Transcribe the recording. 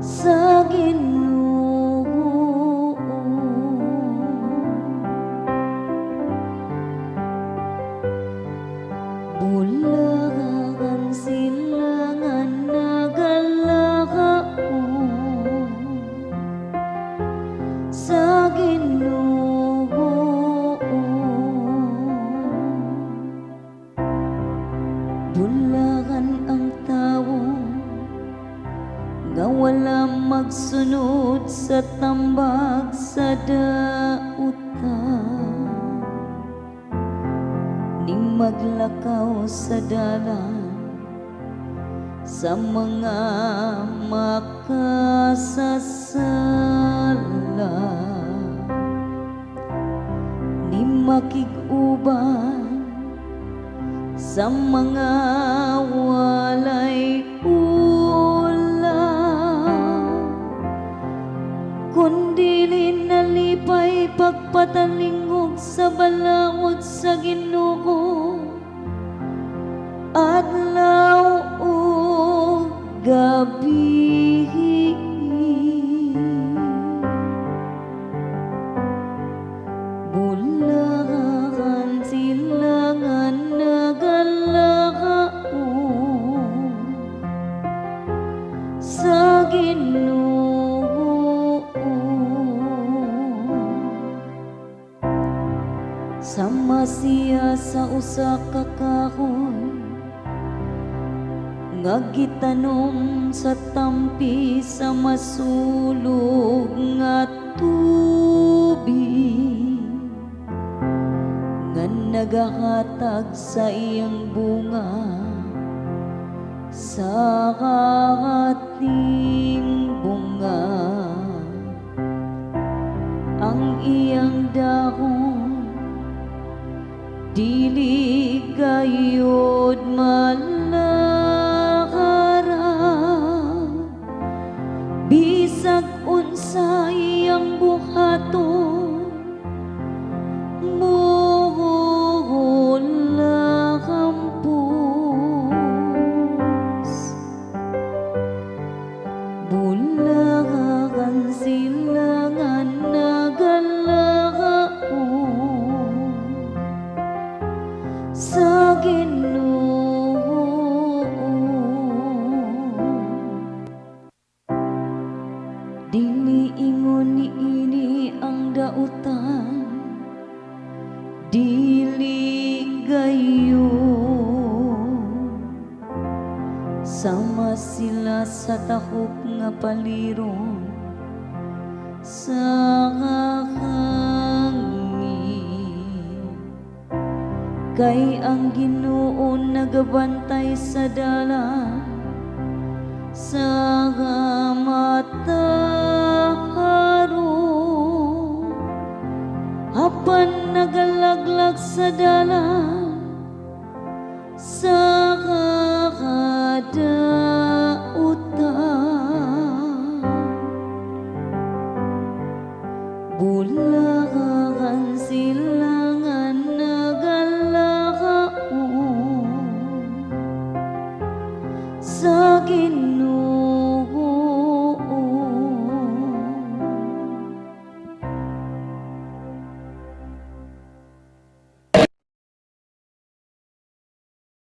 sa Ginoo. Bulagan sila nga nagalakao sa Ginoo. Bulagan ang tawo nga wala magsunod sa tambag sa dautan, ning maglakaw sa dalan sa mga makasasala, ni makig-uban sa mga walay ulam, kundi nalipay pagpatalingog sa balawod sa Ginoo, adlaw ug gabi. Bulagan sila nga nagalakao sa Ginoo. Sama siya sa usa ka kahoy nga gitanom sa tampi sa masulog nga tubig, nga nagahatag sa iyang bunga sa ating bunga. Ang iyang dahon dili gayud malakaran, bisag unsa iyang buhaton, mula kampus. Bulagan sila nga nagalakao sa Ginoo. Dili ingon niini ang dautan, dili gayo. Sama sila sa takop nga paliron sa hangin, kay ang Ginoo nagabantay sa dalan sa mataharon, apan nagalaglag sa dalan sa kadautan. Bulagan sila nga nagalakao sa Ginoo.